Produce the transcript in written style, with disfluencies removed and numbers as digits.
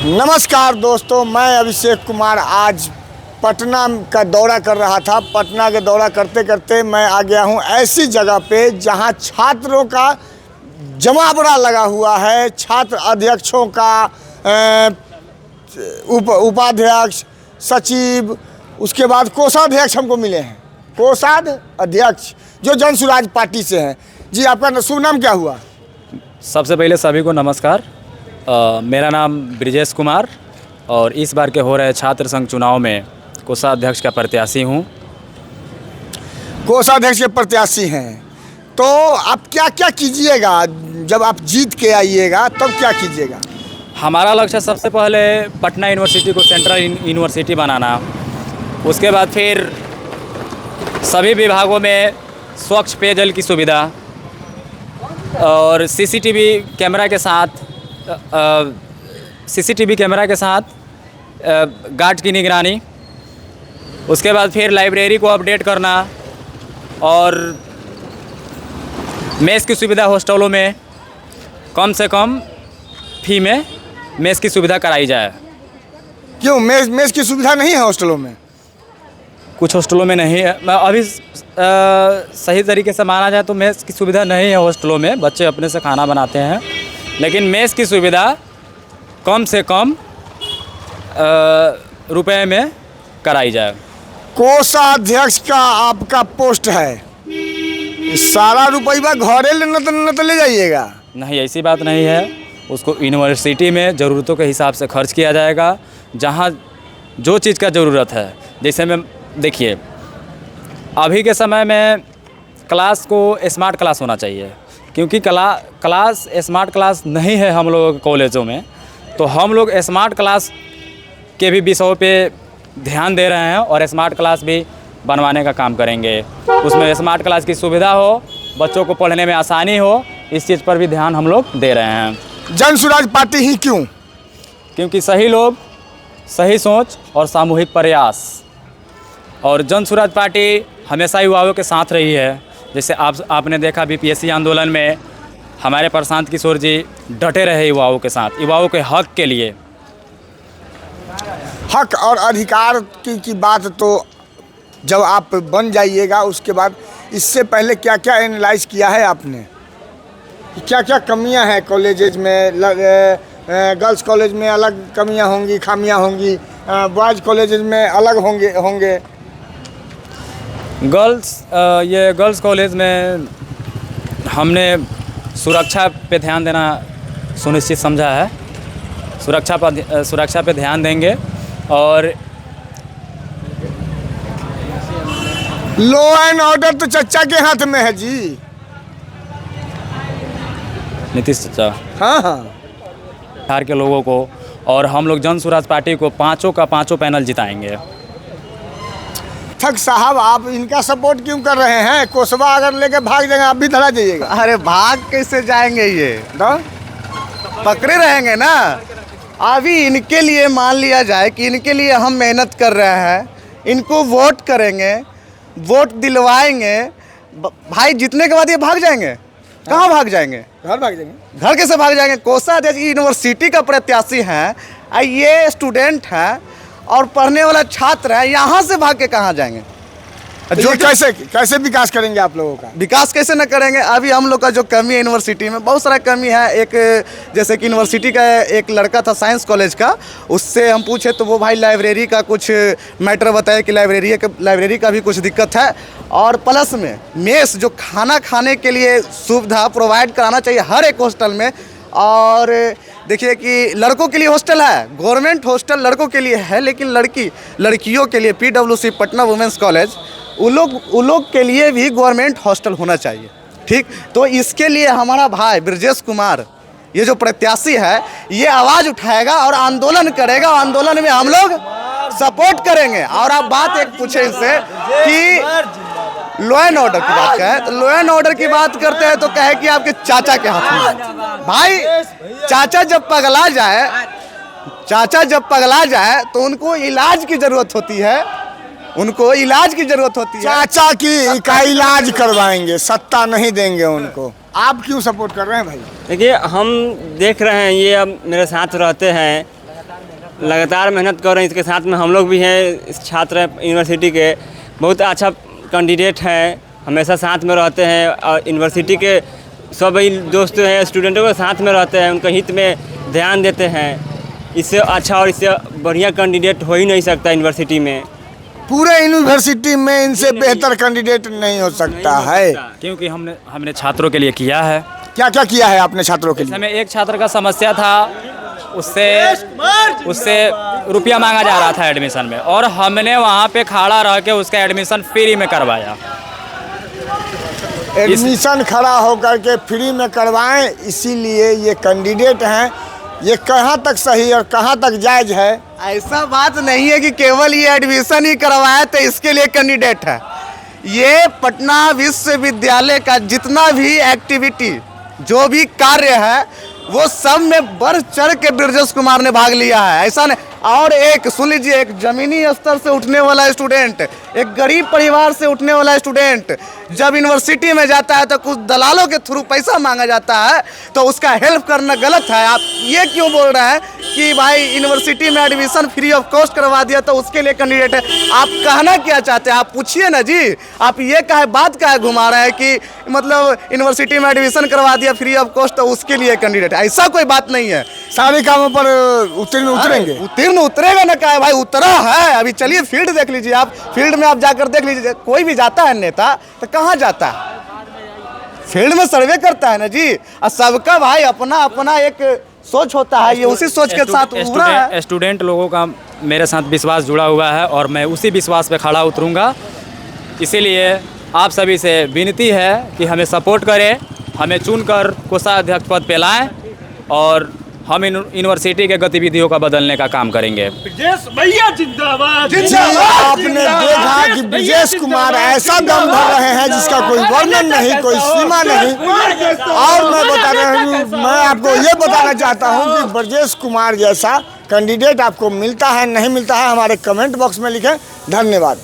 नमस्कार दोस्तों, मैं अभिषेक कुमार आज पटना का दौरा कर रहा था। पटना के दौरा करते करते मैं आ गया हूं ऐसी जगह पे जहां छात्रों का जमावड़ा लगा हुआ है। छात्र अध्यक्षों का उपाध्यक्ष, सचिव, उसके बाद कोषाध्यक्ष हमको मिले हैं। कोषाध्यक्ष जो जन सुराज पार्टी से हैं। जी, आपका शुभ नाम क्या हुआ? सबसे पहले सभी को नमस्कार। मेरा नाम ब्रिजेश कुमार और इस बार के हो रहे छात्र संघ चुनाव में कोषाध्यक्ष का प्रत्याशी हूँ। कोषाध्यक्ष के प्रत्याशी हैं, तो आप क्या क्या कीजिएगा जब आप जीत के आइएगा? तब क्या कीजिएगा? हमारा लक्ष्य सबसे पहले पटना यूनिवर्सिटी को सेंट्रल यूनिवर्सिटी बनाना, उसके बाद फिर सभी विभागों में स्वच्छ पेयजल की सुविधा और सीसीटीवी कैमरा के साथ गार्ड की निगरानी। उसके बाद फिर लाइब्रेरी को अपडेट करना और मेस की सुविधा हॉस्टलों में कम से कम फी में मेस की सुविधा कराई जाए। क्यों मेस की सुविधा नहीं है हॉस्टलों में? कुछ हॉस्टलों में नहीं है। अभी सही तरीके से माना जाए तो मेस की सुविधा नहीं है हॉस्टलों में, बच्चे अपने से खाना बनाते हैं। लेकिन मेस की सुविधा कम से कम रुपए में कराई जाए। कोषाध्यक्ष का आपका पोस्ट है, सारा रुपया घरे न तो ले जाइएगा? नहीं, ऐसी बात नहीं है। उसको यूनिवर्सिटी में ज़रूरतों के हिसाब से खर्च किया जाएगा। जहाँ जो चीज़ का ज़रूरत है, जैसे में देखिए अभी के समय में क्लास को स्मार्ट क्लास होना चाहिए, क्योंकि क्लास स्मार्ट क्लास नहीं है हम लोगों के कॉलेजों में। तो हम लोग स्मार्ट क्लास के भी विषयों पे ध्यान दे रहे हैं और स्मार्ट क्लास भी बनवाने का काम करेंगे। उसमें स्मार्ट क्लास की सुविधा हो, बच्चों को पढ़ने में आसानी हो, इस चीज़ पर भी ध्यान हम लोग दे रहे हैं। जन सुराज पार्टी ही क्यों? क्योंकि सही लोग, सही सोच और सामूहिक प्रयास, और जन सुराज पार्टी हमेशा युवाओं के साथ रही है। जैसे आपने देखा बीपीएससी आंदोलन में हमारे प्रशांत किशोर जी डटे रहे युवाओं के साथ, युवाओं के हक के लिए। हक और अधिकार की बात तो जब आप बन जाइएगा उसके बाद, इससे पहले क्या क्या एनालाइज किया है आपने? क्या क्या कमियां हैं कॉलेजेज में? गर्ल्स कॉलेज में अलग कमियां होंगी, खामियां होंगी, बॉयज़ कॉलेजेज में अलग होंगे। गर्ल्स कॉलेज में हमने सुरक्षा पे ध्यान देना सुनिश्चित समझा है। सुरक्षा पे ध्यान देंगे और लॉ एंड ऑर्डर तो चच्चा के हाथ में है जी, नीतीश चाचा। हाँ, बिहार के लोगों को, और हम लोग जन सुराज पार्टी को पाँचों का पाँचों पैनल जिताएंगे। ठग साहब, आप इनका सपोर्ट क्यों कर रहे हैं? कोसवा अगर लेके भाग जाएंगे आप भी धरा जाइएगा। अरे भाग कैसे जाएंगे? ये तो पकड़े रहेंगे ना। अभी इनके लिए मान लिया जाए कि इनके लिए हम मेहनत कर रहे हैं, इनको वोट करेंगे, वोट दिलवाएंगे। भाई जीतने के बाद ये भाग जाएंगे। कहाँ भाग जाएंगे? घर भाग जाएंगे। घर कैसे भाग जाएंगे? कोषाध्यक्ष यूनिवर्सिटी का प्रत्याशी हैं, ये स्टूडेंट हैं और पढ़ने वाला छात्र है, यहाँ से भाग के कहाँ जाएंगे? जो कैसे विकास करेंगे आप लोगों का? विकास कैसे न करेंगे? अभी हम लोग का जो कमी है यूनिवर्सिटी में, बहुत सारा कमी है। एक जैसे कि यूनिवर्सिटी का एक लड़का था साइंस कॉलेज का, उससे हम पूछे तो वो भाई लाइब्रेरी का कुछ मैटर बताया कि लाइब्रेरी का भी कुछ दिक्कत है। और प्लस में मेस जो खाना खाने के लिए सुविधा प्रोवाइड कराना चाहिए हर एक हॉस्टल में। और देखिए कि लड़कों के लिए हॉस्टल है, गवर्नमेंट हॉस्टल लड़कों के लिए है, लेकिन लड़कियों के लिए PWC पटना वुमेंस कॉलेज, उन लोग के लिए भी गवर्नमेंट हॉस्टल होना चाहिए। ठीक, तो इसके लिए हमारा भाई ब्रिजेश कुमार, ये जो प्रत्याशी है, ये आवाज़ उठाएगा और आंदोलन करेगा। आंदोलन में हम लोग सपोर्ट करेंगे। और आप बात एक पूछे इनसे कि लॉ एंड ऑर्डर की बात करें, तो लॉ एंड ऑर्डर की बात करते हैं तो कहे कि आपके चाचा के हाथ में। भाई चाचा जब पगला जाए तो उनको इलाज की जरूरत होती है, चाचा का इलाज करवाएंगे, सत्ता नहीं देंगे उनको। आप क्यों सपोर्ट कर रहे हैं भाई? देखिए, हम देख रहे हैं, ये अब मेरे साथ रहते हैं लगातार मेहनत कर रहे हैं। इसके साथ में हम लोग भी हैं, इस छात्र हैं यूनिवर्सिटी के, बहुत अच्छा कैंडिडेट हैं, हमेशा साथ में रहते हैं और यूनिवर्सिटी के सभी दोस्त हैं स्टूडेंटों के साथ में रहते हैं, उनके हित में ध्यान देते हैं। इससे अच्छा और इससे बढ़िया कैंडिडेट हो ही नहीं सकता यूनिवर्सिटी में। पूरे यूनिवर्सिटी में इनसे बेहतर कैंडिडेट नहीं हो सकता है। क्योंकि हमने छात्रों के लिए किया है। क्या क्या किया है आपने छात्रों के लिए? हमें एक छात्र का समस्या था, उससे रुपया मांगा जा रहा था एडमिशन में, और हमने वहाँ पे खड़ा रह के उसका एडमिशन फ्री में करवाया। एडमिशन खड़ा होकर के फ्री में करवाएं, इसीलिए ये कैंडिडेट हैं। ये कहाँ तक सही और कहाँ तक जायज़ है? ऐसा बात नहीं है कि केवल ये एडमिशन ही करवाया तो इसके लिए कैंडिडेट है। ये पटना विश्वविद्यालय का जितना भी एक्टिविटी, जो भी कार्य है, वो सब में बढ़ चढ़ के ब्रजेश कुमार ने भाग लिया है। ऐसा नहीं। और एक सुन लीजिए, एक जमीनी स्तर से उठने वाला स्टूडेंट, एक गरीब परिवार से उठने वाला स्टूडेंट जब यूनिवर्सिटी में जाता है तो कुछ दलालों के थ्रू पैसा मांगा जाता है, तो उसका हेल्प करना गलत है। आप ये क्यों बोल रहे हैं कि भाई यूनिवर्सिटी में एडमिशन फ्री ऑफ कॉस्ट करवा दिया तो उसके लिए कैंडिडेट है? आप कहना क्या चाहते हैं? आप पूछिए ना जी। आप ये बात का घुमा रहे हैं कि मतलब यूनिवर्सिटी में एडमिशन करवा दिया फ्री ऑफ कॉस्ट तो उसके लिए कैंडिडेट है? ऐसा कोई बात नहीं है। सारे कामों पर उतरेंगे। उत्तीर्ण उतरेगा ना, क्या है भाई, उतरा है। अभी चलिए फील्ड देख लीजिए, आप फील्ड में आप जाकर देख लीजिए। कोई भी जाता है नेता तो कहाँ जाता है? फील्ड में सर्वे करता है ना जी। और सबका भाई अपना अपना एक सोच होता है, ये उसी सोच के साथ उभरा है। स्टूडेंट लोगों का मेरे साथ विश्वास जुड़ा हुआ है और मैं उसी विश्वास पे खड़ा उतरूंगा। इसीलिए आप सभी से विनती है कि हमें सपोर्ट करें, हमें चुनकर कोषाध्यक्ष पद पे लाएं और हम यूनिवर्सिटी के गतिविधियों का बदलने का काम करेंगे। भैया जिंदाबाद। आपने देखा कि ब्रजेश कुमार ऐसा दम भर रहे हैं जिसका कोई वर्णन नहीं, कोई सीमा नहीं। और मैं आपको ये बताना चाहता हूँ कि ब्रजेश कुमार जैसा कैंडिडेट आपको मिलता है नहीं मिलता है, हमारे कमेंट बॉक्स में लिखें। धन्यवाद।